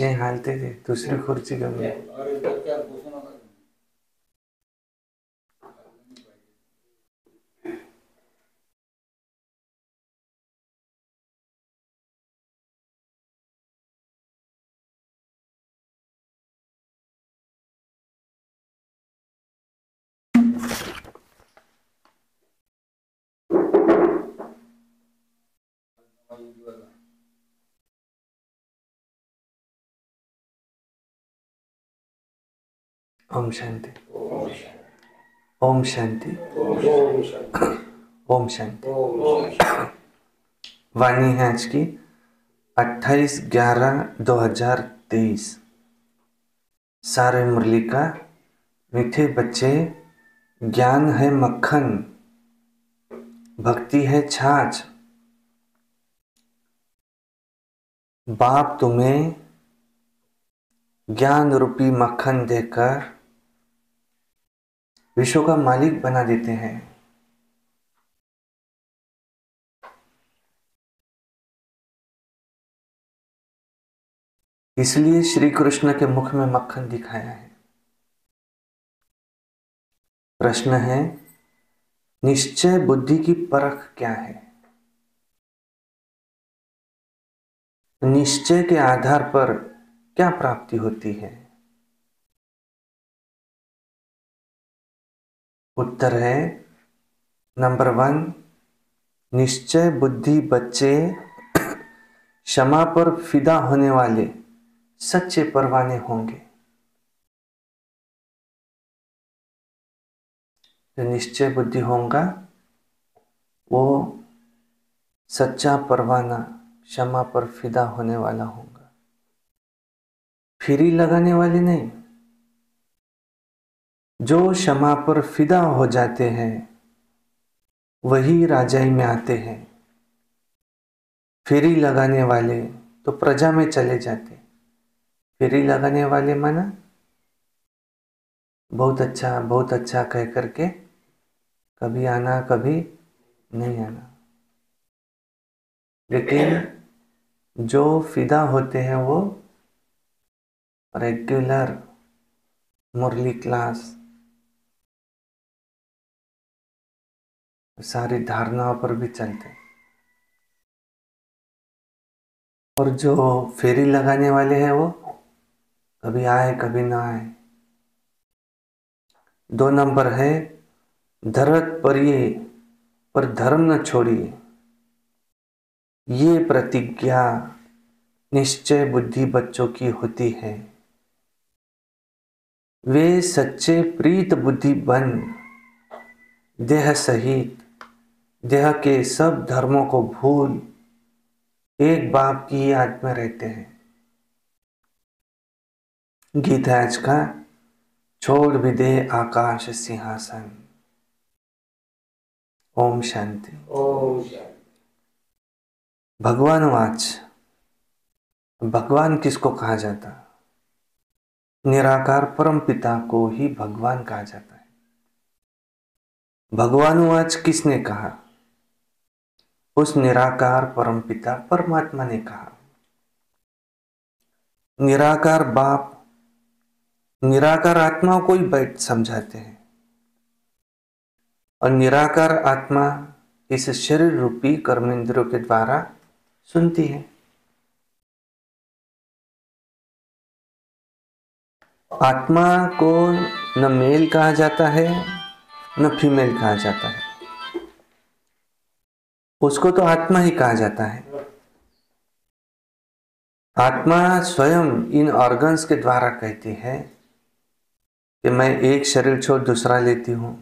ये हालते थे दूसरी खुर्ची का भी। ओम शांति। ओम शांति। ओम शांति। वाणी है आज की 28/11/2023। सारे मुरली का मीठे बच्चे, ज्ञान है मक्खन, भक्ति है छाछ। बाप तुम्हें ज्ञान रूपी मक्खन देकर विश्व का मालिक बना देते हैं। इसलिए श्री कृष्ण के मुख में मक्खन दिखाया है। प्रश्न है, निश्चय बुद्धि की परख क्या है? निश्चय के आधार पर क्या प्राप्ति होती है? उत्तर है नंबर 1, निश्चय बुद्धि बच्चे क्षमा पर फिदा होने वाले सच्चे परवाने होंगे। जो निश्चय बुद्धि होगा वो सच्चा परवाना, क्षमा पर फिदा होने वाला होगा। फिरी लगाने वाले नहीं। जो क्षमा पर फिदा हो जाते हैं वही राजाई में आते हैं। फेरी लगाने वाले तो प्रजा में चले जाते। फेरी लगाने वाले माना बहुत अच्छा कह करके कभी आना कभी नहीं आना। लेकिन जो फिदा होते हैं वो रेगुलर मुरली क्लास, सारी धारणाओं पर भी चलते हैं। और जो फेरी लगाने वाले हैं वो कभी आए कभी ना आए। 2 नंबर है, धरत परिये पर धर्म न छोड़िए। ये प्रतिज्ञा निश्चय बुद्धि बच्चों की होती है। वे सच्चे प्रीत बुद्धि बन देह सहित देह के सब धर्मों को भूल एक बाप की याद में रहते हैं। गीत है आज का, छोड़ भी दे आकाश सिंहासन। ओम शांति। ओम शांति। भगवान वाच। भगवान किसको कहा जाता? निराकार परम पिता को ही भगवान कहा जाता है। भगवानुवाच किसने कहा? उस निराकार परम पिता परमात्मा ने कहा। निराकार बाप निराकार आत्मा को ही बैठ समझाते हैं और निराकार आत्मा इस शरीर रूपी कर्मेंद्रियों के द्वारा सुनती है। आत्मा को न मेल कहा जाता है न फीमेल कहा जाता है, उसको तो आत्मा ही कहा जाता है। आत्मा स्वयं इन ऑर्गन्स के द्वारा कहती है कि मैं एक शरीर छोड़ दूसरा लेती हूं।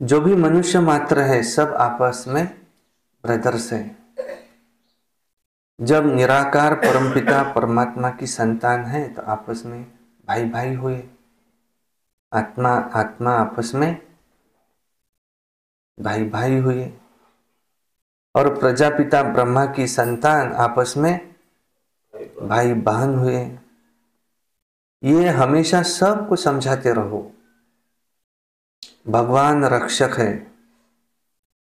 जो भी मनुष्य मात्र है सब आपस में ब्रदर्स है। जब निराकार परमपिता परमात्मा की संतान है तो आपस में भाई भाई हुए। आत्मा आत्मा आपस में भाई भाई हुए और प्रजापिता ब्रह्मा की संतान आपस में भाई बहन हुए। ये हमेशा सबको समझाते रहो। भगवान रक्षक है,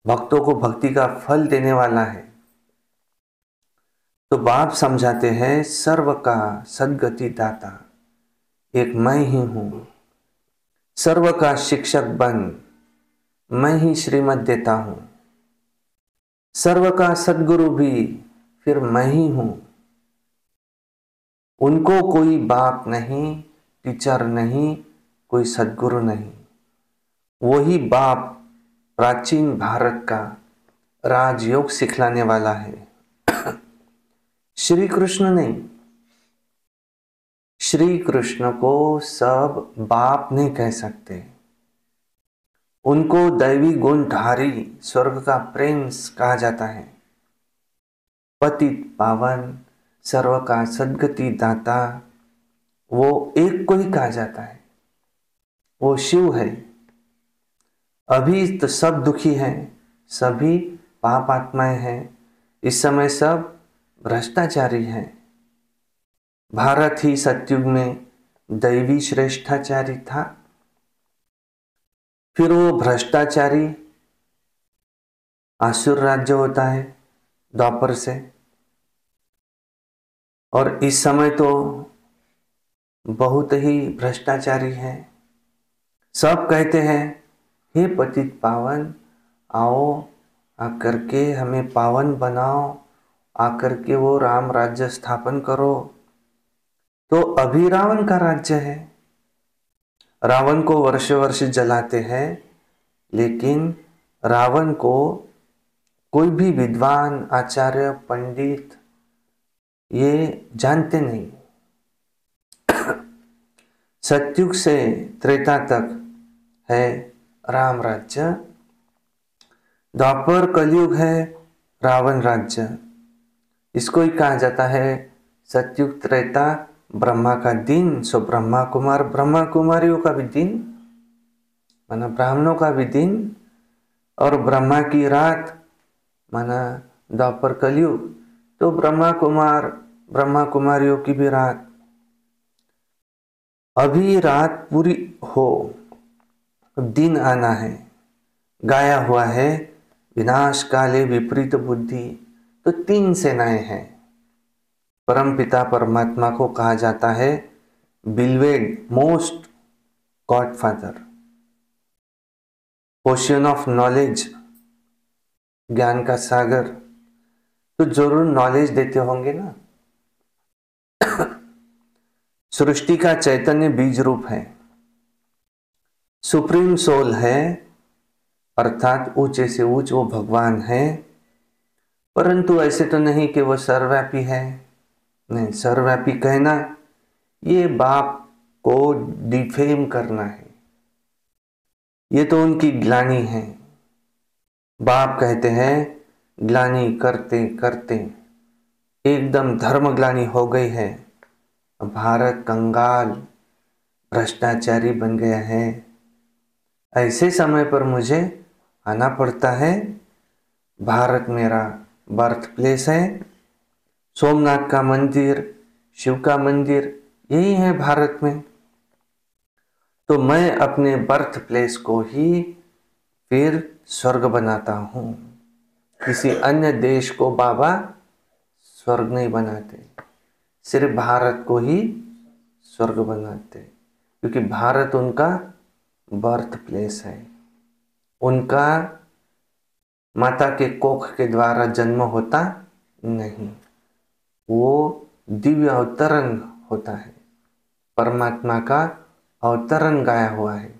भक्तों को भक्ति का फल देने वाला है। तो बाप समझाते हैं सर्व का सद्गति दाता एक मैं ही हूँ, सर्व का शिक्षक बन मैं ही श्रीमत देता हूँ, सर्व का सद्गुरु भी फिर मैं ही हूँ। उनको कोई बाप नहीं, टीचर नहीं, कोई सद्गुरु नहीं, वही बाप प्राचीन भारत का राजयोग सिखलाने वाला है। श्री कृष्ण नहीं, श्री कृष्ण को सब बाप नहीं कह सकते, उनको दैवी गुणधारी स्वर्ग का प्रिंस कहा जाता है। पतित पावन सर्व का सद्गति दाता वो एक को ही कहा जाता है, वो शिव है। अभी तो सब दुखी हैं, सभी पाप आत्माएं हैं, इस समय सब भ्रष्टाचारी हैं। भारत ही सतयुग में दैवी श्रेष्ठाचारी था, फिर वो भ्रष्टाचारी आसुर राज्य होता है द्वापर से, और इस समय तो बहुत ही भ्रष्टाचारी है। सब कहते हैं हे पतित पावन आओ, आकर के हमें पावन बनाओ, आकर के वो राम राज्य स्थापन करो। तो अभी रावण का राज्य है, रावण को वर्ष वर्ष जलाते हैं, लेकिन रावण को कोई भी विद्वान आचार्य पंडित ये जानते नहीं। सतयुग से त्रेता तक है राम राज्य, द्वापर कलयुग है रावण राज्य। इसको ही कहा जाता है सतयुग त्रेता ब्रह्मा का दिन, सो ब्रह्मा कुमार ब्रह्मा कुमारियों का भी दिन, माना ब्राह्मणों का भी दिन, और ब्रह्मा की रात माना द्वापर कलयुग, तो ब्रह्मा कुमार ब्रह्मा कुमारियों की भी रात। अभी रात पूरी हो, दिन आना है, गाया हुआ है विनाश काले विपरीत बुद्धि। तो तीन सेनाएं हैं। परम पिता परमात्मा को कहा जाता है beloved most godfather, ocean of knowledge, ज्ञान का सागर। तो जरूर नॉलेज देते होंगे ना। सृष्टि का चैतन्य बीज रूप है, सुप्रीम सोल है, अर्थात ऊंचे से ऊंच वो भगवान है। परंतु ऐसे तो नहीं कि वो सर्वव्यापी है, नहीं, सर्वव्यापी कहना ये बाप को डिफेम करना है, ये तो उनकी ग्लानि है। बाप कहते हैं ग्लानि करते करते एकदम धर्म ग्लानि हो गई है, भारत कंगाल भ्रष्टाचारी बन गया है। ऐसे समय पर मुझे आना पड़ता है। भारत मेरा बर्थ प्लेस है, सोमनाथ का मंदिर, शिव का मंदिर यही है भारत में। तो मैं अपने बर्थ प्लेस को ही फिर स्वर्ग बनाता हूँ। किसी अन्य देश को बाबा स्वर्ग नहीं बनाते, सिर्फ भारत को ही स्वर्ग बनाते, क्योंकि भारत उनका बर्थ प्लेस है। उनका माता के कोख के द्वारा जन्म होता नहीं, वो दिव्य अवतरण होता है, परमात्मा का अवतरण गाया हुआ है।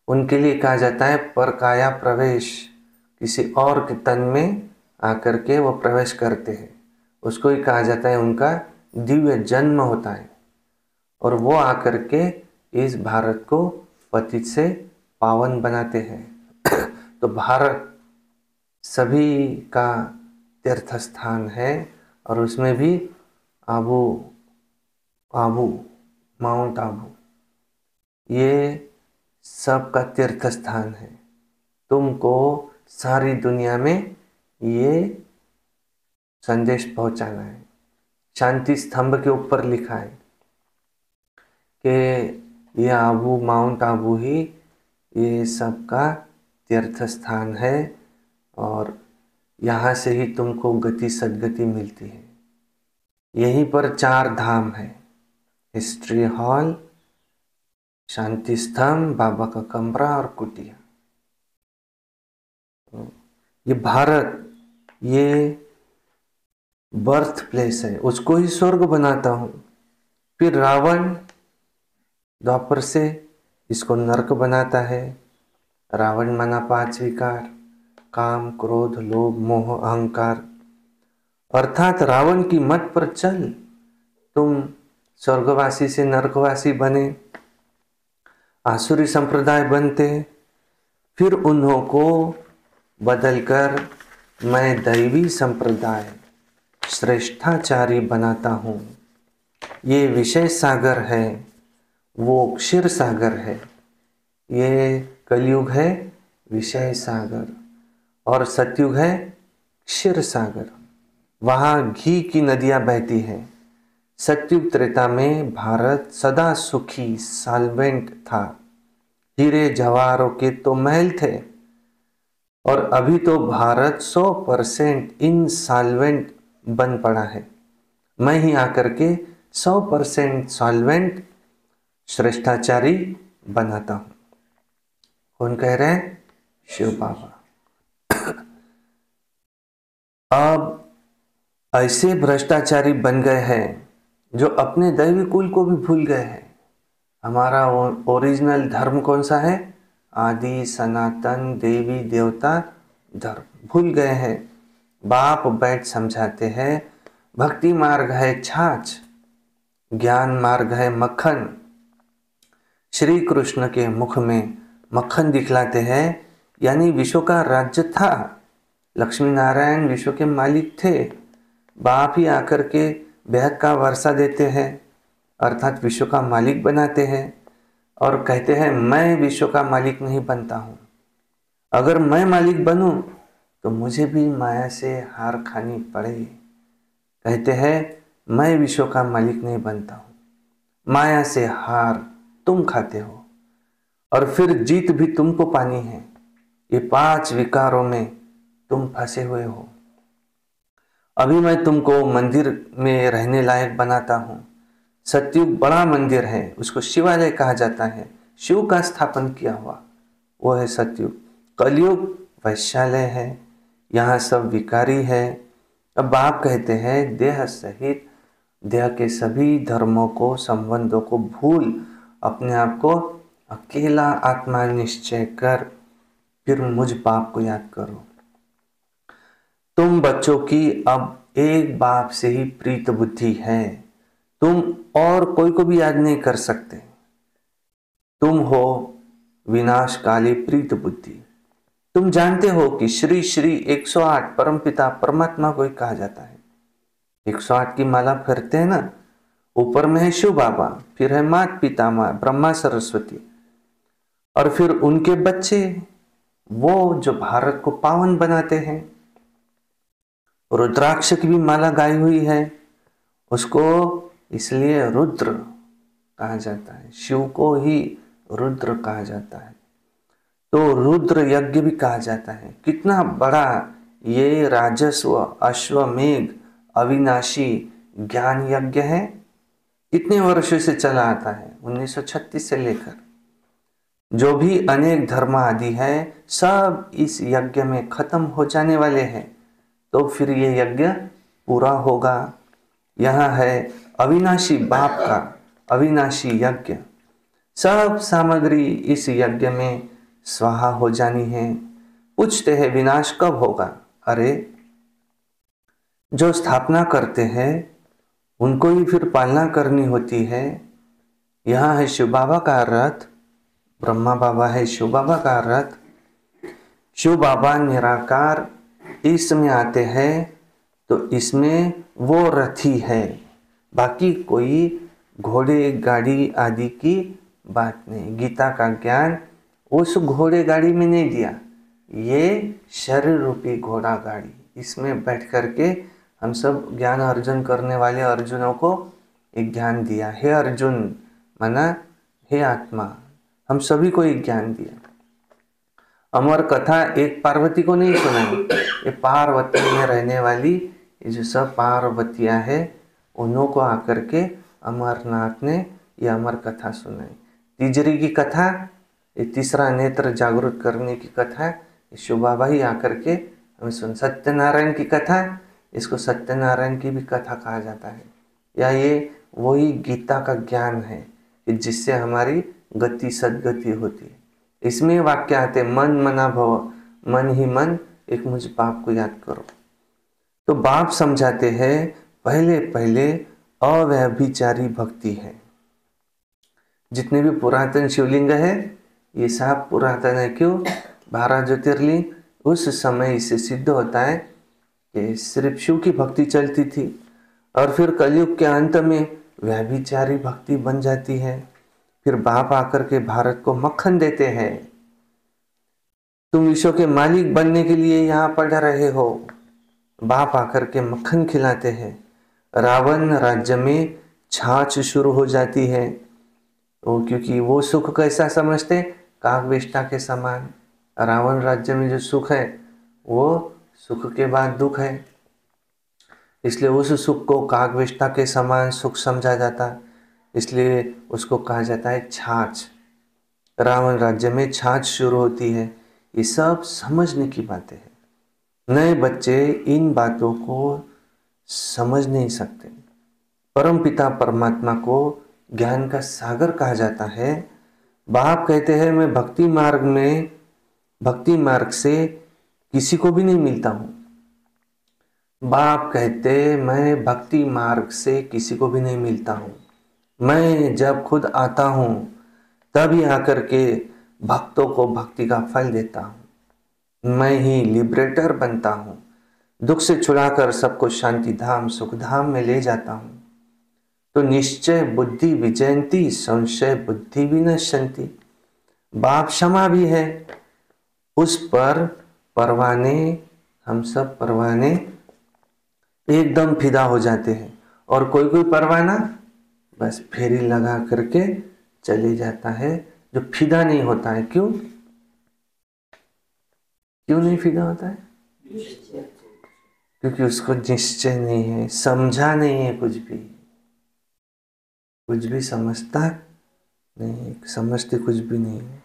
उनके लिए कहा जाता है परकाया प्रवेश, किसी और के तन में आकर के वो प्रवेश करते हैं, उसको ही कहा जाता है उनका दिव्य जन्म होता है। और वो आकर के इस भारत को पतित से पावन बनाते हैं। तो भारत सभी का तीर्थ स्थान है, और उसमें भी आबू आबू माउंट आबू ये सबका तीर्थ स्थान है। तुमको सारी दुनिया में ये संदेश पहुंचाना है। शांति स्तंभ के ऊपर लिखा है कि ये आबू माउंट आबू ही ये सबका तीर्थ स्थान है, और यहाँ से ही तुमको गति सदगति मिलती है। यहीं पर 4 धाम है, हिस्ट्री हॉल, शांति स्तंभ, बाबा का कमरा और कुटिया। ये भारत, ये बर्थ प्लेस है, उसको ही स्वर्ग बनाता हूं। फिर रावण द्वापर से इसको नरक बनाता है। रावण माना 5 विकार, काम, क्रोध, लोभ, मोह, अहंकार। अर्थात रावण की मत पर चल, तुम स्वर्गवासी से नरकवासी बने, आसुरी संप्रदाय बनते। फिर उन्हों को बदलकर मैं दैवी संप्रदाय श्रेष्ठाचारी बनाता हूँ। ये विषय सागर है, वो क्षीर सागर है। ये कलयुग है विषय सागर और सतयुग है क्षीर सागर। वहाँ घी की नदियाँ बहती हैं। सतयुग त्रेता में भारत सदा सुखी साल्वेंट था। हीरे जवाहरों के तो महल थे, और अभी तो भारत 100% इनसॉल्वेंट बन पड़ा है। मैं ही आकर के 100% सॉल्वेंट श्रेष्ठाचारी बनाता हूं। कौन कह रहे हैं? शिव बाबा। अब ऐसे भ्रष्टाचारी बन गए हैं जो अपने दैवी कुल को भी भूल गए हैं। हमारा ओरिजिनल धर्म कौन सा है? आदि सनातन देवी देवता धर्म भूल गए हैं। बाप बैठ समझाते हैं, भक्ति मार्ग है छाछ, ज्ञान मार्ग है मक्खन। श्री कृष्ण के मुख में मक्खन दिखलाते हैं, यानी विश्व का राज्य था। लक्ष्मी नारायण विश्व के मालिक थे। बाप ही आकर के बेहद का वर्षा देते हैं, अर्थात विश्व का मालिक बनाते हैं, और कहते हैं मैं विश्व का मालिक नहीं बनता हूँ। अगर मैं मालिक बनूं तो मुझे भी माया से हार खानी पड़े। कहते हैं मैं विश्व का मालिक नहीं बनता हूँ, माया से हार तुम खाते हो, और फिर जीत भी तुमको पानी है। ये 5 विकारों में तुम फंसे हुए हो। अभी मैं तुमको मंदिर में रहने लायक बनाता हूँ। सतयुग बड़ा मंदिर है, उसको शिवालय कहा जाता है, शिव का स्थापन किया हुआ, वो है सतयुग। कलयुग वैश्यालय है, यहाँ सब विकारी है। अब बाप कहते हैं देह सहित देह के सभी धर्मों को, संबंधों को भूल अपने आप को अकेला आत्मा निश्चय कर, फिर मुझ बाप को याद करो। तुम बच्चों की अब एक बाप से ही प्रीत बुद्धि है, तुम और कोई को भी याद नहीं कर सकते। तुम हो विनाशकाली प्रीत बुद्धि। तुम जानते हो कि श्री श्री 108 परमपिता परमात्मा को ही कहा जाता है। 108 की माला फिरते हैं ना, ऊपर में है शिव बाबा, फिर है मात पिता माँ ब्रह्मा सरस्वती, और फिर उनके बच्चे, वो जो भारत को पावन बनाते हैं। रुद्राक्ष की भी माला गाई हुई है, उसको इसलिए रुद्र कहा जाता है, शिव को ही रुद्र कहा जाता है। तो रुद्र यज्ञ भी कहा जाता है। कितना बड़ा ये राजस्व अश्वमेघ अविनाशी ज्ञान यज्ञ है, कितने वर्षों से चला आता है, 1936 से लेकर। जो भी अनेक धर्म आदि है सब इस यज्ञ में खत्म हो जाने वाले हैं, तो फिर ये यज्ञ पूरा होगा। यहाँ है अविनाशी बाप का अविनाशी यज्ञ। सब सामग्री इस यज्ञ में स्वाहा हो जानी है। पूछते हैं विनाश कब होगा? अरे जो स्थापना करते हैं उनको ही फिर पालना करनी होती है। यहाँ है शिव बाबा का रथ, ब्रह्मा बाबा है शिव बाबा का रथ। शिव बाबा निराकार इसमें आते हैं तो इसमें वो रथी है, बाकी कोई घोड़े गाड़ी आदि की बात नहीं। गीता का ज्ञान उस घोड़े गाड़ी में नहीं दिया, ये शरीर रूपी घोड़ा गाड़ी, इसमें बैठ करके हम सब ज्ञान अर्जन करने वाले अर्जुनों को एक ज्ञान दिया। हे अर्जुन माना हे आत्मा, हम सभी को एक ज्ञान दिया। अमर कथा एक पार्वती को नहीं सुनाई, ये पार्वती में रहने वाली ये जो सब पार्वतियाँ है, उन्हों को आकर के अमरनाथ ने ये अमर कथा सुनाई। तीजरी की कथा, ये तीसरा नेत्र जागृत करने की कथा, यशो बाबा ही आकर के हमें सुन। सत्यनारायण की कथा, इसको सत्यनारायण की भी कथा कहा जाता है, या ये वही गीता का ज्ञान है कि जिससे हमारी गति सदगति होती है। इसमें वाक्य आते मन मना भव, मन ही मन एक मुझ बाप को याद करो। तो बाप समझाते हैं पहले पहले अव्यभिचारी भक्ति है। जितने भी पुरातन शिवलिंग है ये सब पुरातन है। क्यों? 12 ज्योतिर्लिंग उस समय इससे सिद्ध होता है कि सिर्फ शिव की भक्ति चलती थी, और फिर कलयुग के अंत में व्यभिचारी भक्ति बन जाती है। फिर बाप आकर के भारत को मक्खन देते हैं, तुम विश्व के मालिक बनने के लिए यहाँ पढ़ रहे हो। बाप आकर के मक्खन खिलाते हैं। रावण राज्य में छाछ शुरू हो जाती है, वो क्योंकि वो सुख कैसा समझते, कागवेष्टा के समान। रावण राज्य में जो सुख है वो सुख के बाद दुख है, इसलिए उस सुख को कागवेष्टा के समान सुख समझा जाता, इसलिए उसको कहा जाता है छाछ। रावण राज्य में छाछ शुरू होती है। ये सब समझने की बातें हैं। नए बच्चे इन बातों को समझ नहीं सकते। परम पिता परमात्मा को ज्ञान का सागर कहा जाता है। बाप कहते हैं मैं भक्ति मार्ग से किसी को भी नहीं मिलता हूँ। बाप कहते मैं भक्ति मार्ग से किसी को भी नहीं मिलता हूँ। मैं जब खुद आता हूँ तभी आकर के भक्तों को भक्ति का फल देता हूँ। मैं ही लिबरेटर बनता हूँ, दुख से छुड़ाकर सबको शांति धाम सुख धाम में ले जाता हूँ। तो निश्चय बुद्धि विजयंती, संशय बुद्धि विनश्यंती। बाप क्षमा भी है, उस पर परवाने, हम सब परवाने एकदम फिदा हो जाते हैं। और कोई कोई परवाना बस फेरी लगा करके चले जाता है, जो फिदा नहीं होता है। क्यों नहीं फिदा होता है? क्योंकि उसको निश्चय नहीं है, समझा नहीं है, कुछ भी समझता नहीं, समझते कुछ भी नहीं है।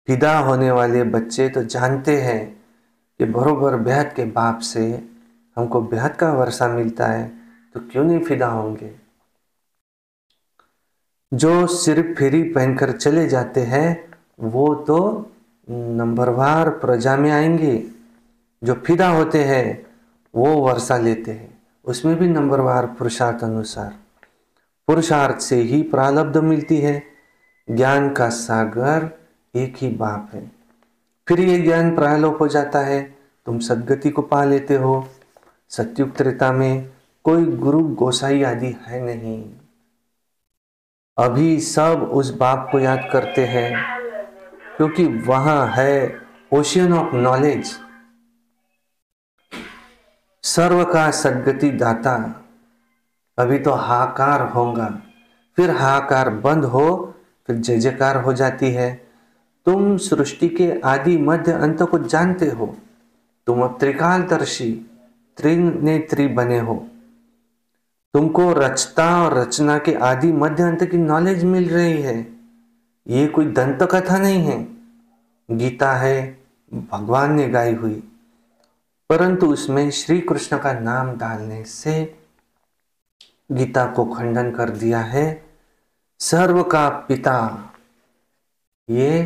फिदा होने वाले बच्चे तो जानते हैं कि बरोबर बेहद के बाप से हमको बेहद का वर्षा मिलता है, तो क्यों नहीं फिदा होंगे। जो सिर्फ फेरी पहनकर चले जाते हैं वो तो नंबरवार प्रजा में आएंगे। जो फिदा होते हैं वो वर्षा लेते हैं, उसमें भी नंबरवार पुरुषार्थ अनुसार। पुरुषार्थ से ही प्रारब्ध मिलती है। ज्ञान का सागर एक ही बाप है। फिर ये ज्ञान प्रालोप हो जाता है, तुम सद्गति को पा लेते हो। सत्युग त्रेता में कोई गुरु गोसाई आदि है नहीं। अभी सब उस बाप को याद करते हैं क्योंकि वहां है ओशियन ऑफ नॉलेज, सर्व का सद्गति दाता। अभी तो हाकार होगा, फिर हाकार बंद हो, फिर जय जयकार हो जाती है। तुम सृष्टि के आदि मध्य अंत को जानते हो। तुम अब त्रिकालदर्शी त्रिनेत्री बने हो। तुमको रचता और रचना के आदि मध्य अंत की नॉलेज मिल रही है। ये कोई दंत कथा नहीं है, गीता है भगवान ने गाई हुई, परंतु उसमें श्री कृष्ण का नाम डालने से गीता को खंडन कर दिया है। सर्व का पिता ये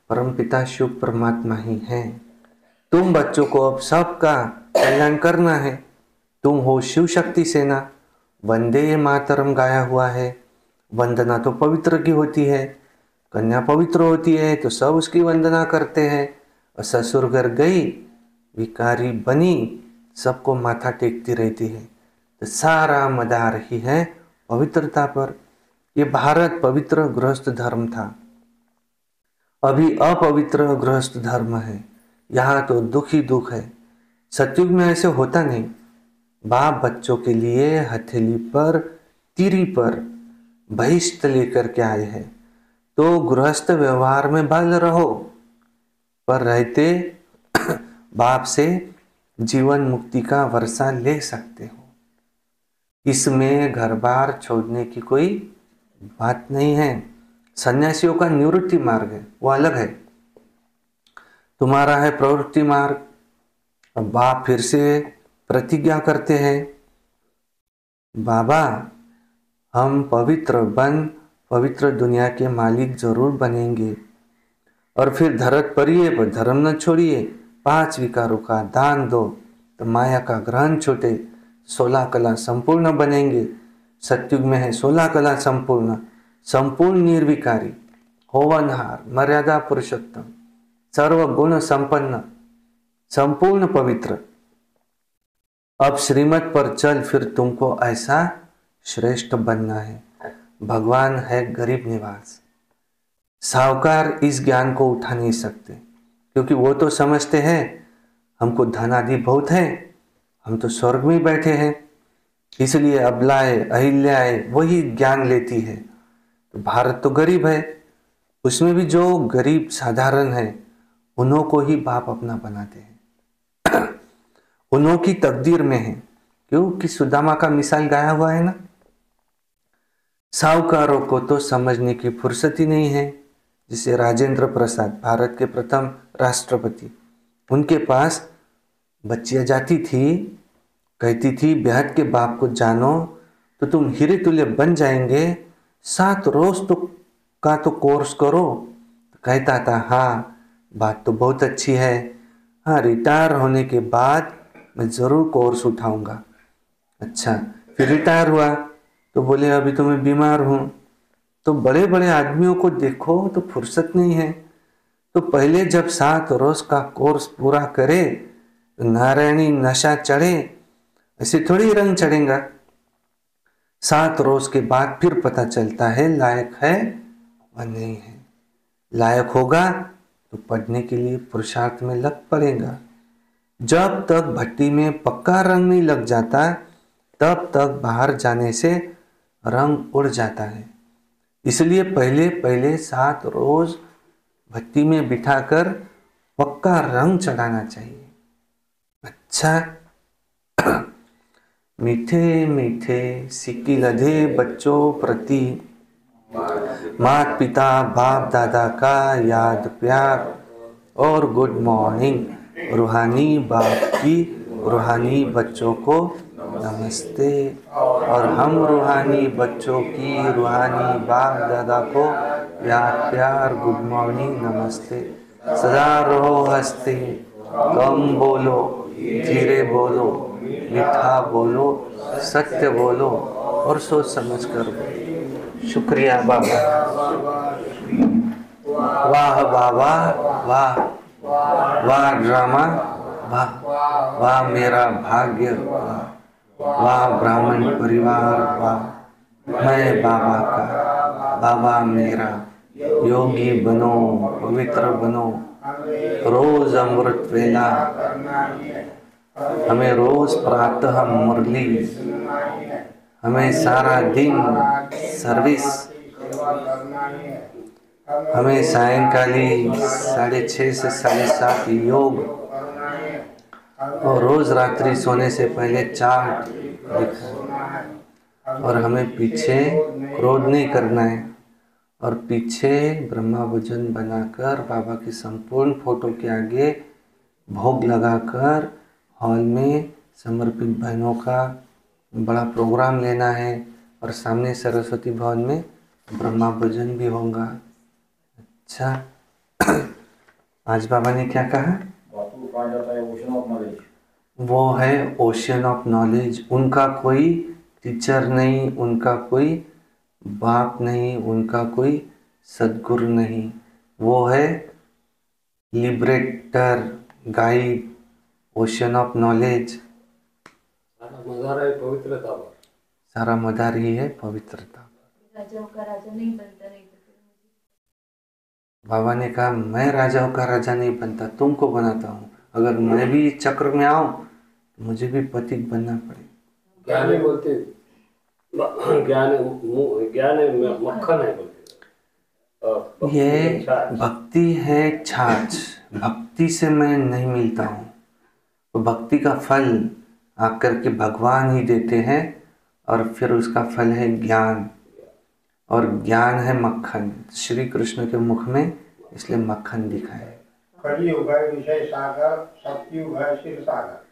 परम पिता शिव परमात्मा ही है। तुम बच्चों को अब सबका कल्याण करना है। तुम हो शिव शक्ति सेना। वंदे मातरम गाया हुआ है। वंदना तो पवित्र की होती है, कन्या पवित्र होती है तो सब उसकी वंदना करते हैं। और ससुर घर गई, भिखारी बनी, सबको माथा टेकती रहती है। तो सारा मदार ही है पवित्रता पर। ये भारत पवित्र गृहस्थ धर्म था, अभी अपवित्र गृहस्थ धर्म है। यहाँ तो दुख ही दुख है। सतयुग में ऐसे होता नहीं। बाप बच्चों के लिए हथेली पर तीरी पर बहिष्ठ लेकर के आए हैं। तो गृहस्थ व्यवहार में बल रहो, पर रहते बाप से जीवन मुक्ति का वर्षा ले सकते हो। इसमें घर बार छोड़ने की कोई बात नहीं है। सन्यासियों का निवृत्ति मार्ग है, वो अलग है। तुम्हारा है प्रवृत्ति मार्ग। अब बाप फिर से प्रतिज्ञा करते हैं, बाबा हम पवित्र दुनिया के मालिक जरूर बनेंगे, और फिर धरत परिये पर धर्म न छोड़िए, 5 विकारों का दान दो तो माया का ग्रहण छूटे, 16 कला संपूर्ण बनेंगे। सत्युग में है 16 कला संपूर्ण निर्विकारी, होवनहार, मर्यादा पुरुषोत्तम, सर्वगुण संपन्न, संपूर्ण पवित्र। अब श्रीमत पर चल, फिर तुमको ऐसा श्रेष्ठ बनना है। भगवान है गरीब निवास। साहूकार इस ज्ञान को उठा नहीं सकते, क्योंकि वो तो समझते हैं हमको धन आदि बहुत है, हम तो स्वर्ग में बैठे हैं, इसलिए अबलाए अहिल्याए वही ज्ञान लेती है। तो भारत तो गरीब है, उसमें भी जो गरीब साधारण है उन्हों को ही बाप अपना बनाते हैं। उन्हों की तकदीर में है, क्योंकि सुदामा का मिसाल गाया हुआ है ना। साहूकारों को तो समझने की फुर्सत ही नहीं है। जिसे राजेंद्र प्रसाद, भारत के प्रथम राष्ट्रपति, उनके पास बच्चियां जाती थी, कहती थी बेहद के बाप को जानो तो तुम हीरे तुल्य बन जाएंगे, 7 रोज का तो कोर्स करो। तो कहता था हाँ बात तो बहुत अच्छी है, हाँ रिटायर होने के बाद मैं ज़रूर कोर्स उठाऊंगा। अच्छा, फिर रिटायर हुआ तो बोले अभी तो मैं बीमार हूँ। तो बड़े बड़े आदमियों को देखो तो फुर्सत नहीं है, तो पहले जब 7 रोज का कोर्स पूरा करे तो नारायणी नशा चढ़े, ऐसे थोड़ी रंग चढ़ेगा। 7 रोज के बाद फिर पता चलता है लायक है व नहीं है। लायक होगा तो पढ़ने के लिए पुरुषार्थ में लग पड़ेगा। जब तक भट्टी में पक्का रंग नहीं लग जाता तब तक बाहर जाने से रंग उड़ जाता है। इसलिए पहले 7 रोज भट्टी में बिठाकर पक्का रंग चढ़ाना चाहिए। अच्छा, मीठे मीठे सिक्की लधे बच्चों प्रति माता पिता बाप दादा का याद प्यार और गुड मॉर्निंग। रूहानी बाप की रूहानी बच्चों को नमस्ते, और हम रूहानी बच्चों की रूहानी बाप दादा को याद प्यार गुड मॉर्निंग नमस्ते। सदा रहो हंसते, कम बोलो, धीरे बोलो, मीठा बोलो, सत्य बोलो और सोच समझ कर बोलो। शुक्रिया बाबा। वाह बाबा वाह, वाह ड्रामा वाह, वाह मेरा भाग्य वाह, वाह ब्राह्मण परिवार वाह, मैं बाबा का, बाबा मेरा। योगी बनो, पवित्र बनो, रोज अमृत वेला, हमें रोज प्रातः मुरली, हमें सारा दिन सर्विस, हमें सायंकाली 6:30 से 7:30 योग, और रोज रात्रि सोने से पहले चार्ट लिखा, और हमें पीछे क्रोध नहीं करना है, और पीछे ब्रह्मा भोजन बनाकर बाबा की संपूर्ण फोटो के आगे भोग लगाकर हॉल में समर्पित बहनों का बड़ा प्रोग्राम लेना है, और सामने सरस्वती भवन में ब्रह्मा भोजन भी होगा। अच्छा, आज बाबा ने क्या कहा? वो है ओशियन ऑफ नॉलेज। उनका कोई टीचर नहीं, उनका कोई बाप नहीं, उनका कोई सद्गुरु नहीं, वो है liberator, guide, ocean of knowledge. सारा मदार है पवित्रता पर, सारा मदार ही है पवित्रता। राजाओं का राजा नहीं बनता, नहीं तो फिर बाबा ने कहा मैं राजाओं का राजा नहीं बनता, तुमको बनाता हूँ। अगर मैं भी चक्र में आऊं तो मुझे भी पथिक बनना पड़ेगा। ज्ञान है बोलते, ज्ञान है मक्खन है बोलते। ये भक्ति है छाछ, भक्ति से मैं नहीं मिलता हूँ। तो भक्ति का फल आकर के भगवान ही देते हैं, और फिर उसका फल है ज्ञान, और ज्ञान है मक्खन श्री कृष्ण के मुख में, इसलिए मक्खन दिखा है। कलियुग है विषय सागर, सतयुग है क्षीर सागर।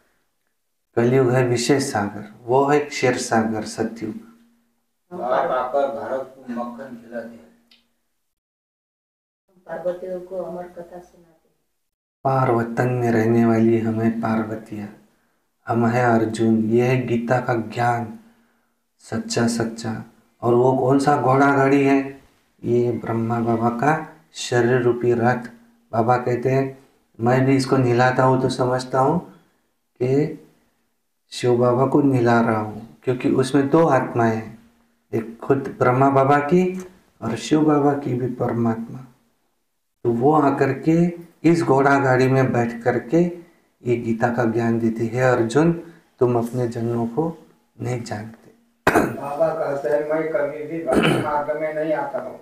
कलयुग है विषय सागर, वो है क्षीर सागर सतयुग। बाप आकर भारत को मक्खन खिलाते हैं। पार्वतियों को अमर कथा सुनाते हैं। पार्वतन में रहने वाली हमें पार्वतियाँ, हम है अर्जुन। ये है गीता का ज्ञान सच्चा सच्चा। और वो कौन सा घोड़ा गाड़ी है? ये ब्रह्मा बाबा का शरीर रूपी रथ। बाबा कहते हैं मैं भी इसको नहलाता हूँ तो समझता हूँ कि शिव बाबा को नहला रहा हूँ, क्योंकि उसमें दो आत्माएं हैं, एक खुद ब्रह्मा बाबा की और शिव बाबा की भी परमात्मा। तो वो आकर के इस घोड़ा गाड़ी में बैठ करके ये गीता का ज्ञान देती है। अर्जुन तुम अपने जन्मों को नहीं जानते। बाबा कहते हैं मैं कभी भी भक्ति मार्ग में नहीं आता हूँ।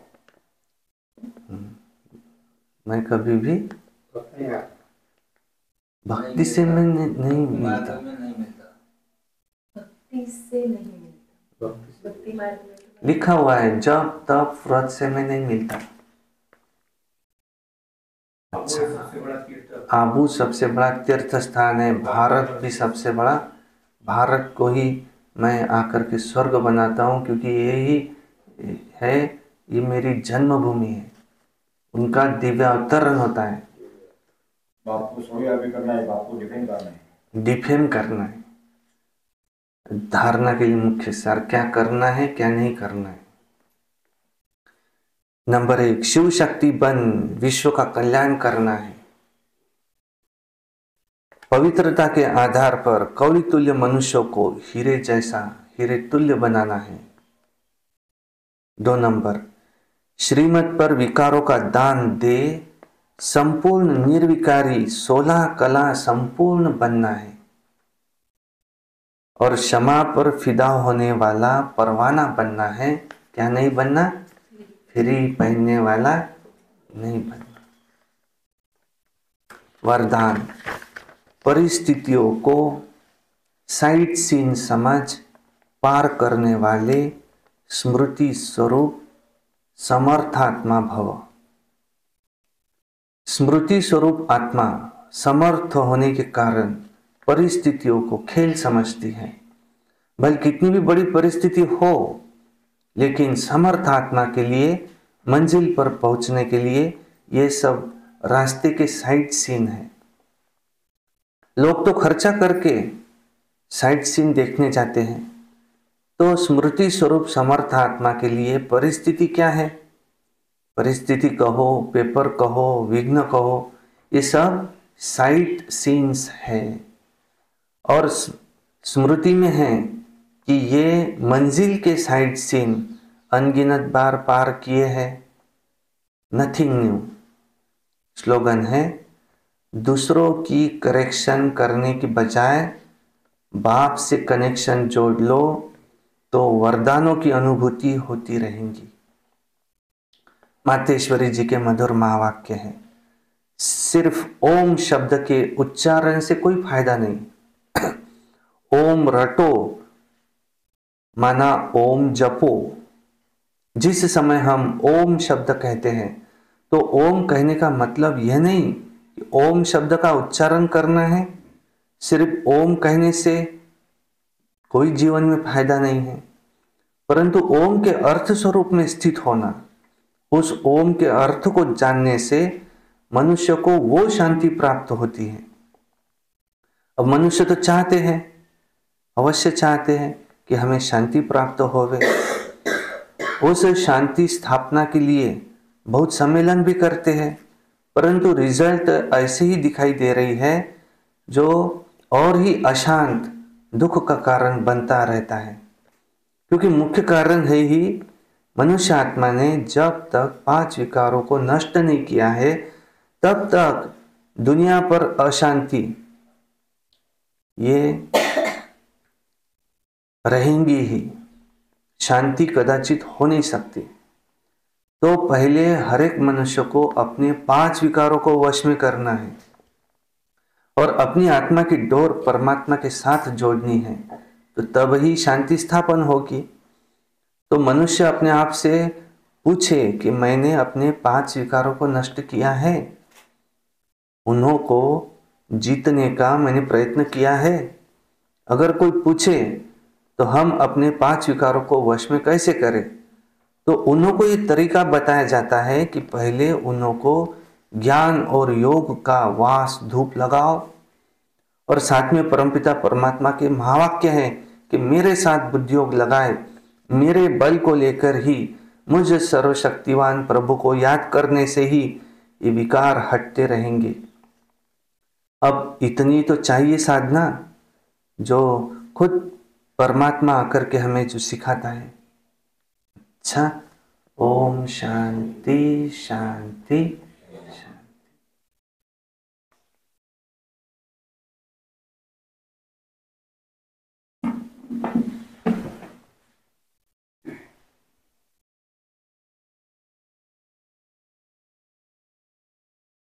मैं कभी भी नहीं आता। भक्ति से मैं नहीं मिलता। में नहीं मिलता। भक्ति से नहीं मिलता, भक्ति मार्ग में तो लिखा हुआ है जब तब व्रत से मैं नहीं मिलता। आबू सबसे बड़ा तीर्थ स्थान है, भारत भी सबसे बड़ा। भारत को ही मैं आकर के स्वर्ग बनाता हूँ, क्योंकि यही है, ये मेरी जन्मभूमि है। उनका दिव्य अवतरण होता है। बाप को सोया भी करना है, बाप को डिफेंड करना है। डिफेम करना है, धारणा के लिए मुख्य सार क्या करना है क्या नहीं करना है। नंबर 1, शिव शक्ति बन विश्व का कल्याण करना है। पवित्रता के आधार पर कौड़ी तुल्य मनुष्यों को हीरे जैसा, हीरे तुल्य बनाना है। 2 नंबर, श्रीमत पर विकारों का दान दे संपूर्ण निर्विकारी 16 कला संपूर्ण बनना है। और क्षमा पर फिदा होने वाला परवाना बनना है। क्या नहीं बनना? फ्री पहनने वाला नहीं बनना। वरदान, परिस्थितियों को साइड सीन समझ पार करने वाले स्मृति स्वरूप समर्थात्मा भव। स्मृति स्वरूप आत्मा समर्थ होने के कारण परिस्थितियों को खेल समझती है। भले कितनी भी बड़ी परिस्थिति हो, लेकिन समर्थ आत्मा के लिए मंजिल पर पहुंचने के लिए ये सब रास्ते के साइड सीन है। लोग तो खर्चा करके साइड सीन देखने जाते हैं, तो स्मृति स्वरूप समर्थ आत्मा के लिए परिस्थिति क्या है? परिस्थिति कहो, पेपर कहो, विघ्न कहो, ये सब साइड सीन्स है। और स्मृति में है कि ये मंजिल के साइड सीन अनगिनत बार पार किए हैं। Nothing new. स्लोगन है, दूसरों की करेक्शन करने की बजाय बाप से कनेक्शन जोड़ लो तो वरदानों की अनुभूति होती रहेंगी। मातेश्वरी जी के मधुर महावाक्य है। सिर्फ ओम शब्द के उच्चारण से कोई फायदा नहीं। ओम रटो माना ओम जपो। जिस समय हम ओम शब्द कहते हैं तो ओम कहने का मतलब यह नहीं कि ओम शब्द का उच्चारण करना है। सिर्फ ओम कहने से कोई जीवन में फायदा नहीं है, परंतु ओम के अर्थ स्वरूप में स्थित होना, उस ओम के अर्थ को जानने से मनुष्य को वो शांति प्राप्त होती है। अब मनुष्य तो चाहते हैं, अवश्य चाहते हैं कि हमें शांति प्राप्त होवे। उस शांति स्थापना के लिए बहुत सम्मेलन भी करते हैं, परंतु रिजल्ट ऐसे ही दिखाई दे रही है जो और ही अशांत दुख का कारण बनता रहता है। क्योंकि मुख्य कारण है ही मनुष्य आत्मा ने जब तक 5 विकारों को नष्ट नहीं किया है, तब तक दुनिया पर अशांति ये रहेंगी ही, शांति कदाचित हो नहीं सकती। तो पहले हर एक मनुष्य को अपने 5 विकारों को वश में करना है। और अपनी आत्मा की डोर परमात्मा के साथ जोड़नी है, तो तब ही शांति स्थापन होगी। तो मनुष्य अपने आप से पूछे कि मैंने अपने 5 विकारों को नष्ट किया है, उन्हों को जीतने का मैंने प्रयत्न किया है। अगर कोई पूछे तो हम अपने 5 विकारों को वश में कैसे करें, तो उन्हों को ये तरीका बताया जाता है कि पहले उन्हों को ज्ञान और योग का वास धूप लगाओ, और साथ में परमपिता परमात्मा के महावाक्य हैं कि मेरे साथ बुद्धि योग लगाए, मेरे बल को लेकर ही, मुझ सर्वशक्तिवान प्रभु को याद करने से ही ये विकार हटते रहेंगे। अब इतनी तो चाहिए साधना जो खुद परमात्मा आकर के हमें जो सिखाता है। अच्छा, ओम शांति शांति शांति।